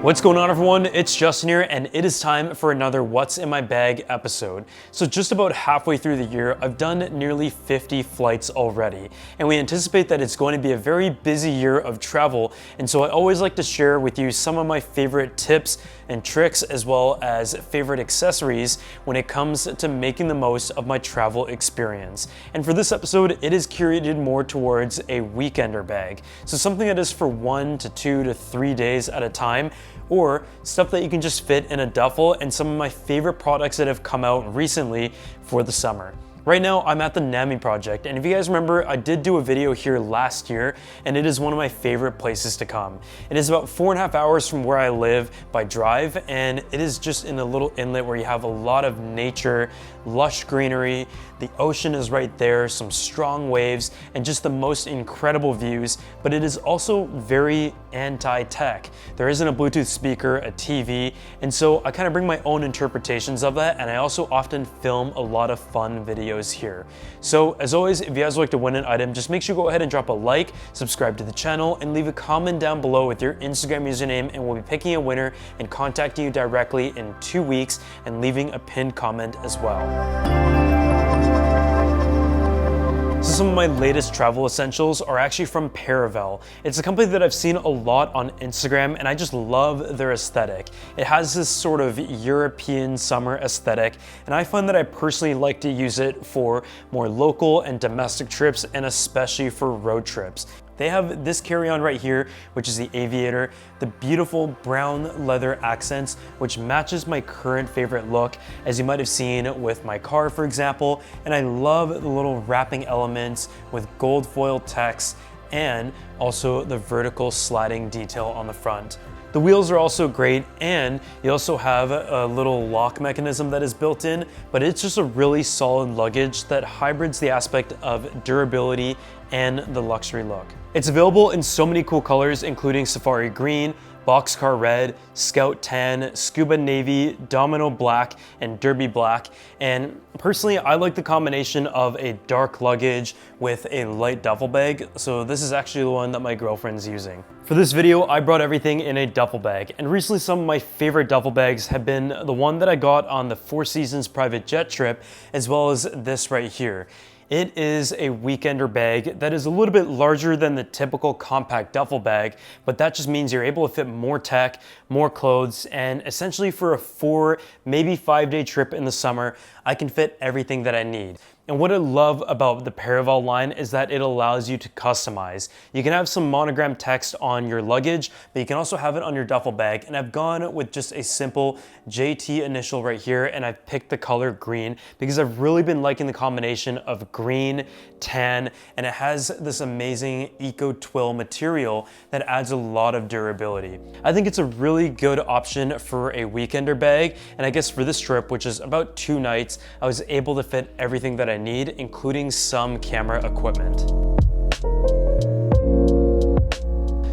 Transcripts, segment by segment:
What's going on, everyone? It's Justin here, and it is time for another What's in My Bag episode. So just about halfway through the year, I've done nearly 50 flights already, and we anticipate that it's going to be a very busy year of travel, and so I always like to share with you some of my favorite tips and tricks as well as favorite accessories when it comes to making the most of my travel experience. And for this episode, it is curated more towards a weekender bag, so something that is for 1 to 2 to 3 days at a time, or stuff that you can just fit in a duffel, and some of my favorite products that have come out recently for the summer. Right now, I'm at the NAMI project, and if you guys remember, I did do a video here last year, and it is one of my favorite places to come. It is about 4.5 hours from where I live by drive, and it is just in a little inlet where you have a lot of nature, lush greenery, the ocean is right there, some strong waves, and just the most incredible views, but it is also very anti-tech. There isn't a Bluetooth speaker, a TV, and so I kind of bring my own interpretations of that, and I also often film a lot of fun videos here. So as always, if you guys would like to win an item, just make sure you go ahead and drop a like, subscribe to the channel, and leave a comment down below with your Instagram username, and we'll be picking a winner and contacting you directly in 2 weeks and leaving a pinned comment as well. So some of my latest travel essentials are actually from Paravel. It's a company that I've seen a lot on Instagram, and I just love their aesthetic. It has this sort of European summer aesthetic, and I find that I personally like to use it for more local and domestic trips, and especially for road trips. They have this carry-on right here, which is the Aviator, the beautiful brown leather accents, which matches my current favorite look, as you might have seen with my car, for example. And I love the little wrapping elements with gold foil text and also the vertical sliding detail on the front. The wheels are also great, and you also have a little lock mechanism that is built in, but it's just a really solid luggage that hybrids the aspect of durability and the luxury look. It's available in so many cool colors, including Safari Green, Boxcar Red, Scout Tan, Scuba Navy, Domino Black, and Derby Black. And personally, I like the combination of a dark luggage with a light duffel bag, so this is actually the one that my girlfriend's using. For this video, I brought everything in a duffel bag, and recently some of my favorite duffel bags have been the one that I got on the Four Seasons private jet trip, as well as this right here. It is a weekender bag that is a little bit larger than the typical compact duffel bag, but that just means you're able to fit more tech, more clothes, and essentially for a 4, maybe 5-day trip in the summer, I can fit everything that I need. And what I love about the Paravel line is that it allows you to customize. You can have some monogram text on your luggage, but you can also have it on your duffel bag. And I've gone with just a simple JT initial right here, and I've picked the color green because I've really been liking the combination of green, tan, and it has this amazing eco twill material that adds a lot of durability. I think it's a really good option for a weekender bag, and I guess for this trip, which is about 2 nights, I was able to fit everything that I need, including some camera equipment.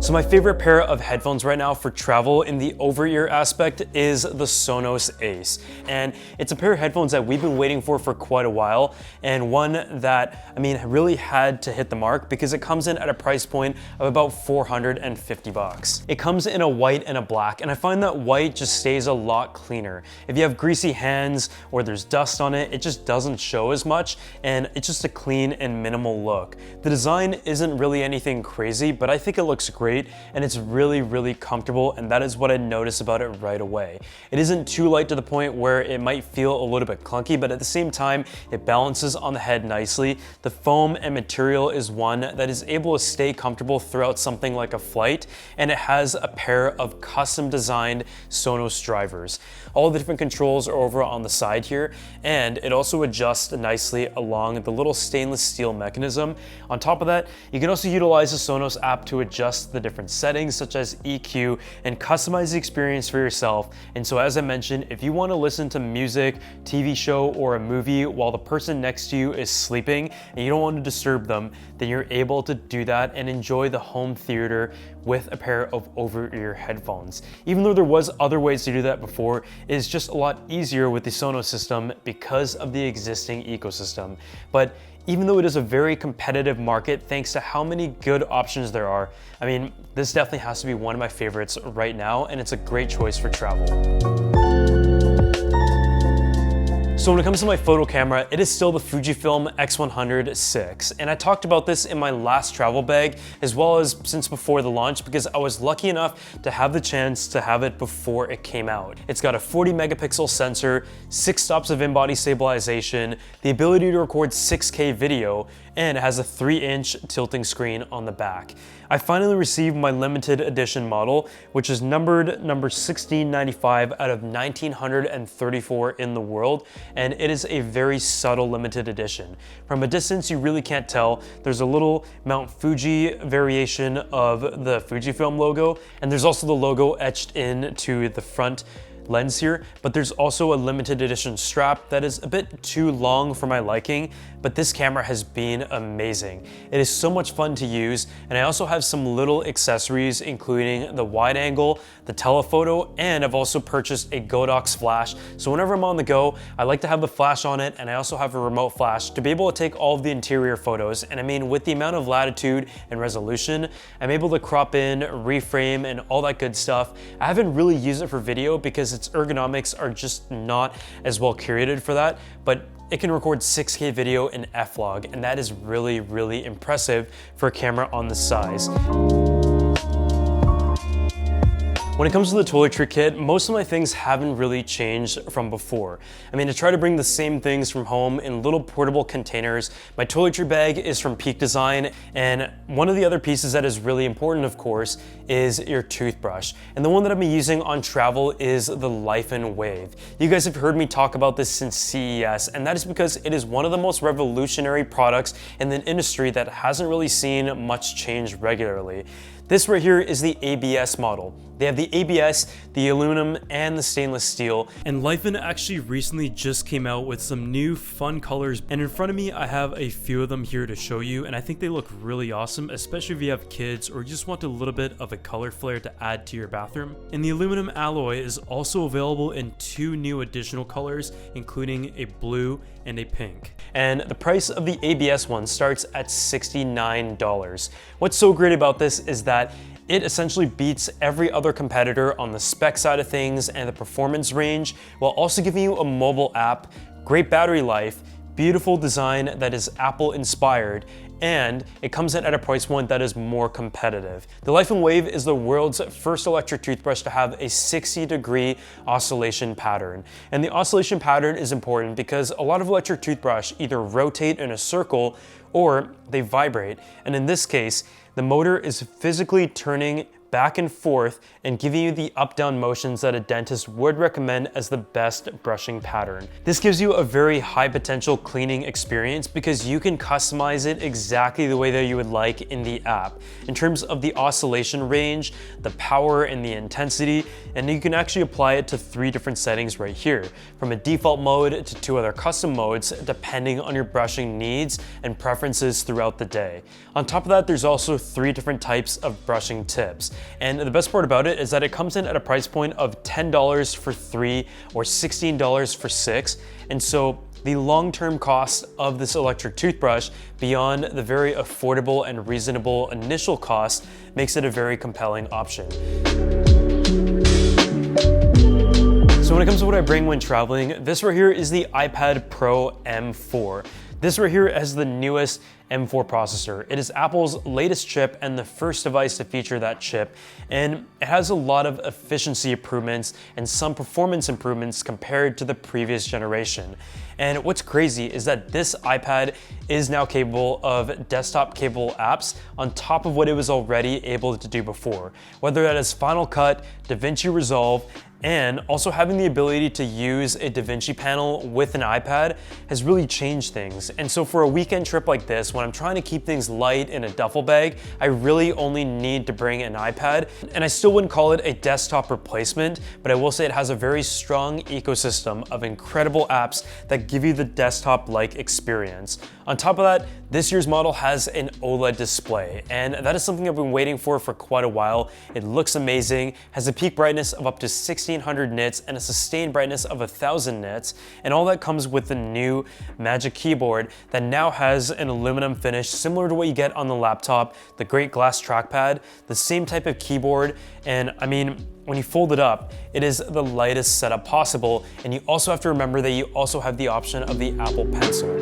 So my favorite pair of headphones right now for travel in the over-ear aspect is the Sonos Ace. And it's a pair of headphones that we've been waiting for quite a while, and one that, really had to hit the mark because it comes in at a price point of about $450. It comes in a white and a black, and I find that white just stays a lot cleaner. If you have greasy hands or there's dust on it, it just doesn't show as much, and it's just a clean and minimal look. The design isn't really anything crazy, but I think it looks great, and it's really comfortable, and that is what I notice about it right away. It isn't too light to the point where it might feel a little bit clunky, but at the same time, it balances on the head nicely. The foam and material is one that is able to stay comfortable throughout something like a flight, and it has a pair of custom designed Sonos drivers. All the different controls are over on the side here, and it also adjusts nicely along the little stainless steel mechanism. On top of that, you can also utilize the Sonos app to adjust the different settings such as EQ and customize the experience for yourself. And so as I mentioned, if you want to listen to music, TV show, or a movie while the person next to you is sleeping and you don't want to disturb them, then you're able to do that and enjoy the home theater with a pair of over-ear headphones. Even though there was other ways to do that before, it is just a lot easier with the Sonos system because of the existing ecosystem. But even though it is a very competitive market thanks to how many good options there are. I mean, this definitely has to be one of my favorites right now, and it's a great choice for travel. So when it comes to my photo camera, it is still the Fujifilm X100 VI, and I talked about this in my last travel bag as well as since before the launch because I was lucky enough to have the chance to have it before it came out. It's got a 40 megapixel sensor, 6 stops of in-body stabilization, the ability to record 6K video, and it has a 3-inch tilting screen on the back. I finally received my limited edition model, which is numbered number 1695 out of 1934 in the world, and it is a very subtle limited edition. From a distance, you really can't tell. There's a little Mount Fuji variation of the Fujifilm logo, and there's also the logo etched into the front lens here, but there's also a limited edition strap that is a bit too long for my liking, but this camera has been amazing. It is so much fun to use, and I also have some little accessories including the wide angle, the telephoto, and I've also purchased a Godox flash, so whenever I'm on the go, I like to have the flash on it, and I also have a remote flash to be able to take all of the interior photos, and I mean, with the amount of latitude and resolution, I'm able to crop in, reframe, and all that good stuff. I haven't really used it for video because its ergonomics are just not as well curated for that, but it can record 6K video in F-Log, and that is really, really impressive for a camera on this size. When it comes to the toiletry kit, most of my things haven't really changed from before. I mean, I try to bring the same things from home in little portable containers. My toiletry bag is from Peak Design, and one of the other pieces that is really important, of course, is your toothbrush. And the one that I've been using on travel is the Laifen Wave. You guys have heard me talk about this since CES, and that is because it is one of the most revolutionary products in the industry that hasn't really seen much change regularly. This right here is the ABS model. They have the ABS, the aluminum, and the stainless steel. And Laifen actually recently just came out with some new fun colors. And in front of me, I have a few of them here to show you. And I think they look really awesome, especially if you have kids or you just want a little bit of a color flare to add to your bathroom. And the aluminum alloy is also available in 2 new additional colors, including a blue and a pink. And the price of the ABS one starts at $69. What's so great about this is that it essentially beats every other competitor on the spec side of things and the performance range, while also giving you a mobile app, great battery life, beautiful design that is Apple inspired, and it comes in at a price point that is more competitive. The Laifen Wave is the world's first electric toothbrush to have a 60-degree oscillation pattern. And the oscillation pattern is important because a lot of electric toothbrush either rotate in a circle or they vibrate. And in this case, the motor is physically turning back and forth and giving you the up-down motions that a dentist would recommend as the best brushing pattern. This gives you a very high potential cleaning experience because you can customize it exactly the way that you would like in the app. In terms of the oscillation range, the power and the intensity, and you can actually apply it to 3 different settings right here, from a default mode to 2 other custom modes depending on your brushing needs and preferences throughout the day. On top of that, there's also 3 different types of brushing tips. And the best part about it is that it comes in at a price point of $10 for 3 or $16 for 6. And so the long-term cost of this electric toothbrush, beyond the very affordable and reasonable initial cost, makes it a very compelling option. So when it comes to what I bring when traveling, this right here is the iPad Pro M4. This right here has the newest M4 processor. It is Apple's latest chip and the first device to feature that chip, and it has a lot of efficiency improvements and some performance improvements compared to the previous generation. And what's crazy is that this iPad is now capable of desktop capable apps on top of what it was already able to do before, whether that is Final Cut, DaVinci Resolve, and also having the ability to use a DaVinci panel with an iPad has really changed things. And so for a weekend trip like this, when I'm trying to keep things light in a duffel bag, I really only need to bring an iPad. And I still wouldn't call it a desktop replacement, but I will say it has a very strong ecosystem of incredible apps that give you the desktop-like experience. On top of that, this year's model has an OLED display, and that is something I've been waiting for quite a while. It looks amazing, has a peak brightness of up to 60 1600 nits and a sustained brightness of 1000 nits, and all that comes with the new Magic Keyboard that now has an aluminum finish similar to what you get on the laptop, the great glass trackpad, the same type of keyboard, and I mean, when you fold it up, it is the lightest setup possible, and you also have to remember that you also have the option of the Apple Pencil.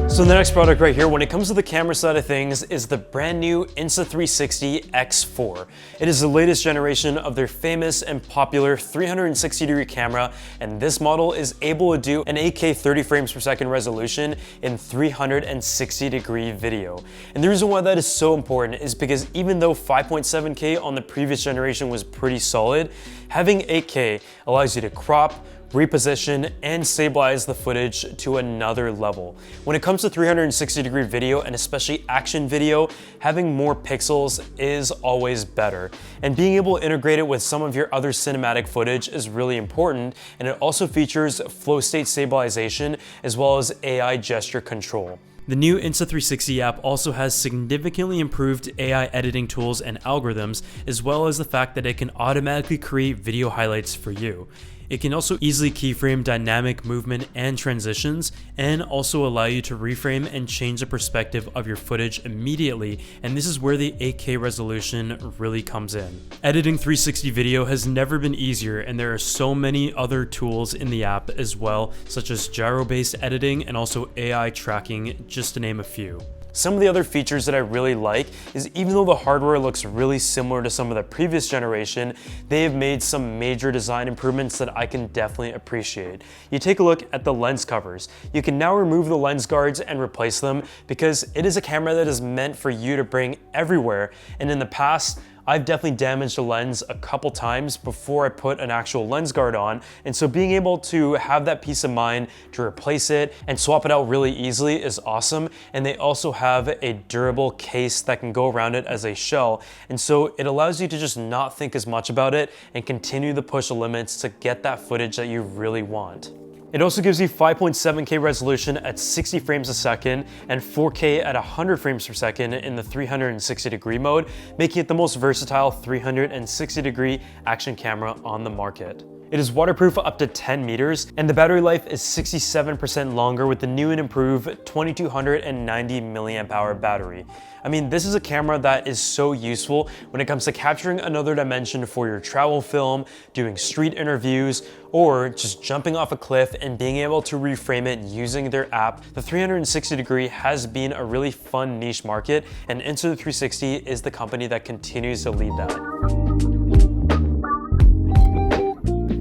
So the next product right here, when it comes to the camera side of things, is the brand new Insta360 X4. It is the latest generation of their famous and popular 360-degree camera, and this model is able to do an 8K 30 frames per second resolution in 360-degree video. And the reason why that is so important is because even though 5.7K on the previous generation was pretty solid, having 8K allows you to crop, reposition, and stabilize the footage to another level. When it comes to 360-degree video, and especially action video, having more pixels is always better. And being able to integrate it with some of your other cinematic footage is really important, and it also features flow state stabilization as well as AI gesture control. The new Insta360 app also has significantly improved AI editing tools and algorithms, as well as the fact that it can automatically create video highlights for you. It can also easily keyframe dynamic movement and transitions, and also allow you to reframe and change the perspective of your footage immediately, and this is where the 8K resolution really comes in. Editing 360 video has never been easier, and there are so many other tools in the app as well, such as gyro-based editing and also AI tracking, just to name a few. Some of the other features that I really like is even though the hardware looks really similar to some of the previous generation, they have made some major design improvements that I can definitely appreciate. You take a look at the lens covers. You can now remove the lens guards and replace them because it is a camera that is meant for you to bring everywhere, and in the past, I've definitely damaged a lens a couple times before I put an actual lens guard on, and so being able to have that peace of mind to replace it and swap it out really easily is awesome. And they also have a durable case that can go around it as a shell, and so it allows you to just not think as much about it and continue to push the limits to get that footage that you really want. It also gives you 5.7K resolution at 60 frames a second and 4K at 100 frames per second in the 360-degree mode, making it the most versatile 360-degree action camera on the market. It is waterproof up to 10 meters, and the battery life is 67% longer with the new and improved 2290 milliamp hour battery. I mean, this is a camera that is so useful when it comes to capturing another dimension for your travel film, doing street interviews, or just jumping off a cliff and being able to reframe it using their app. The 360 degree has been a really fun niche market, and Insta360 is the company that continues to lead that.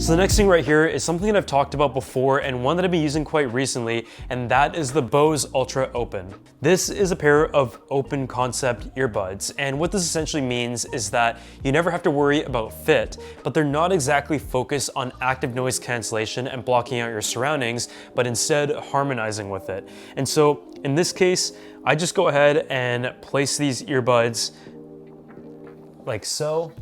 So the next thing right here is something that I've talked about before and one that I've been using quite recently, and that is the Bose Ultra Open. This is a pair of open concept earbuds, and what this essentially means is that you never have to worry about fit, but they're not exactly focused on active noise cancellation and blocking out your surroundings, but instead harmonizing with it. And so in this case, I just go ahead and place these earbuds like so.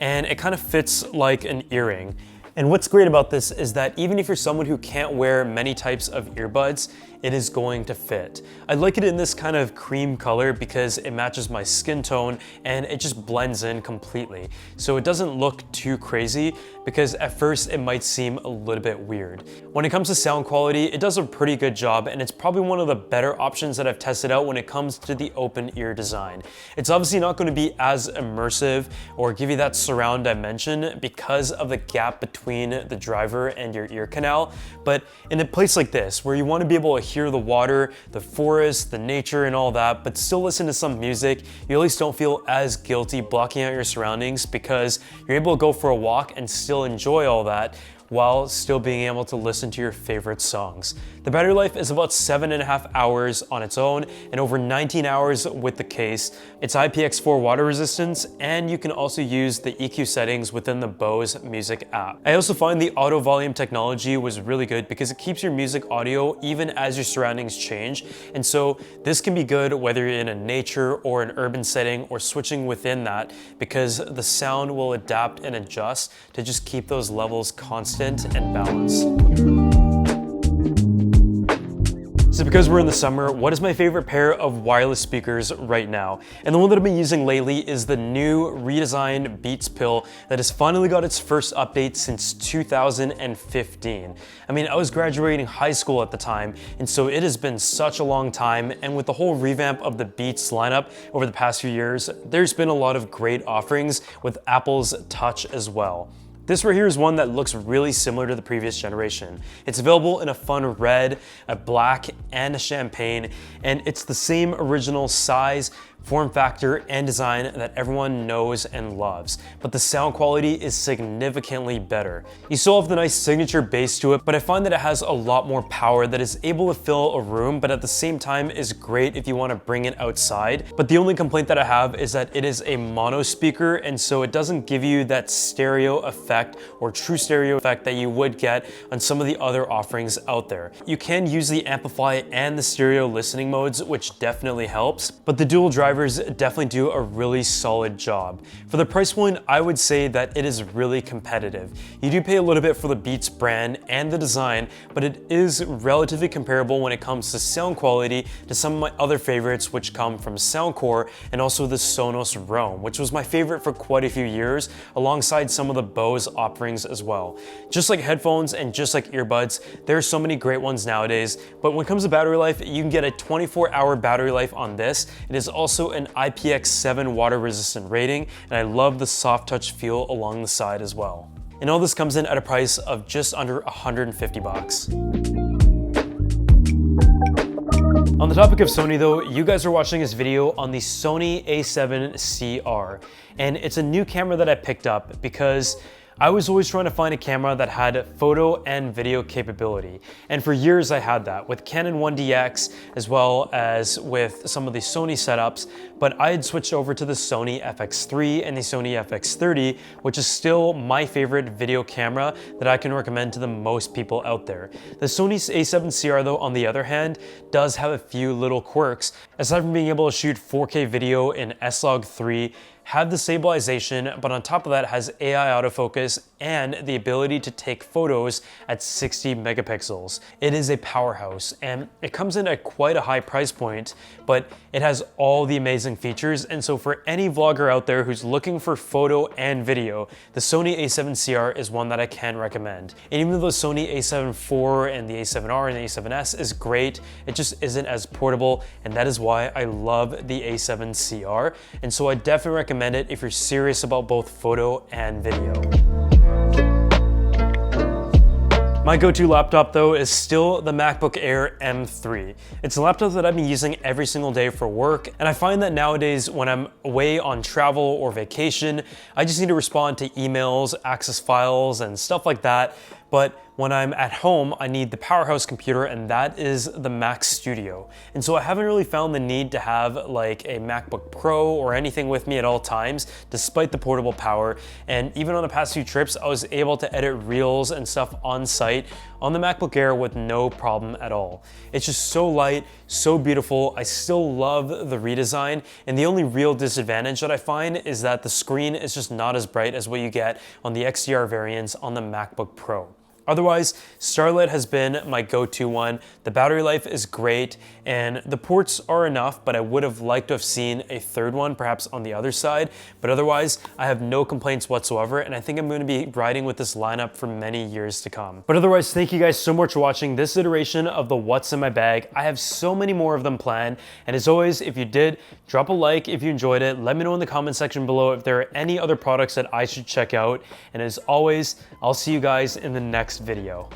And it kind of fits like an earring. And what's great about this is that even if you're someone who can't wear many types of earbuds, it is going to fit. I like it in this kind of cream color because it matches my skin tone and it just blends in completely. So it doesn't look too crazy because at first it might seem a little bit weird. When it comes to sound quality, it does a pretty good job, and it's probably one of the better options that I've tested out when it comes to the open ear design. It's obviously not going to be as immersive or give you that surround dimension because of the gap between the driver and your ear canal, but in a place like this where you want to be able to hear the water, the forest, the nature and all that, but still listen to some music, you at least don't feel as guilty blocking out your surroundings because you're able to go for a walk and still enjoy all that while still being able to listen to your favorite songs. The battery life is about 7.5 hours on its own and over 19 hours with the case. It's IPX4 water resistance, and you can also use the EQ settings within the Bose Music app. I also find the auto volume technology was really good because it keeps your music audio even as your surroundings change, and so this can be good whether you're in a nature or an urban setting or switching within that, because the sound will adapt and adjust to just keep those levels constant and balanced. So because we're in the summer, what is my favorite pair of wireless speakers right now? And the one that I've been using lately is the new redesigned Beats Pill that has finally got its first update since 2015. I mean, I was graduating high school at the time, and so it has been such a long time, and with the whole revamp of the Beats lineup over the past few years, there's been a lot of great offerings with Apple's Touch as well. This right here is one that looks really similar to the previous generation. It's available in a fun red, a black, and a champagne, and it's the same original size, form factor, and design that everyone knows and loves, but the sound quality is significantly better. You still have the nice signature bass to it, but I find that it has a lot more power that is able to fill a room, but at the same time is great if you want to bring it outside. But the only complaint that I have is that it is a mono speaker, and so it doesn't give you that stereo effect or true stereo effect that you would get on some of the other offerings out there. You can use the amplify and the stereo listening modes, which definitely helps, but the dual drivers definitely do a really solid job. For the price point, I would say that it is really competitive. You do pay a little bit for the Beats brand and the design, but it is relatively comparable when it comes to sound quality to some of my other favorites, which come from Soundcore and also the Sonos Roam, which was my favorite for quite a few years, alongside some of the Bose offerings as well. Just like headphones and just like earbuds, there are so many great ones nowadays, but when it comes to battery life, you can get a 24-hour battery life on this. It is also an IPX7 water resistant rating, and I love the soft touch feel along the side as well. And all this comes in at a price of just under 150 bucks. On the topic of Sony though, you guys are watching this video on the Sony A7CR, and it's a new camera that I picked up because I was always trying to find a camera that had photo and video capability. And for years I had that with Canon 1DX as well as with some of the Sony setups, but I had switched over to the Sony FX3 and the Sony FX30, which is still my favorite video camera that I can recommend to the most people out there. The Sony A7CR though, on the other hand, does have a few little quirks. Aside from being able to shoot 4K video in S-Log3, have the stabilization, but on top of that has AI autofocus and the ability to take photos at 60 megapixels. It is a powerhouse, and it comes in at quite a high price point, but it has all the amazing features, and so for any vlogger out there who's looking for photo and video, the Sony A7CR is one that I can recommend. And even though the Sony A7 IV and the A7R and the A7S is great, it just isn't as portable, and that is why I love the A7CR, and so I definitely recommend it if you're serious about both photo and video. My go-to laptop though is still the MacBook Air M3. It's a laptop that I've been using every single day for work, and I find that nowadays when I'm away on travel or vacation, I just need to respond to emails, access files, and stuff like that. But when I'm at home, I need the powerhouse computer, and that is the Mac Studio. And so I haven't really found the need to have like a MacBook Pro or anything with me at all times, despite the portable power. And even on the past few trips, I was able to edit reels and stuff on site on the MacBook Air with no problem at all. It's just so light, so beautiful. I still love the redesign, and the only real disadvantage that I find is that the screen is just not as bright as what you get on the XDR variants on the MacBook Pro. Otherwise, Starlight has been my go-to one. The battery life is great, and the ports are enough, but I would have liked to have seen a third one, perhaps on the other side. But otherwise, I have no complaints whatsoever, and I think I'm going to be riding with this lineup for many years to come. But otherwise, thank you guys so much for watching this iteration of the What's in My Bag. I have so many more of them planned, and as always, if you did, drop a like if you enjoyed it. Let me know in the comment section below if there are any other products that I should check out. And as always, I'll see you guys in the next video.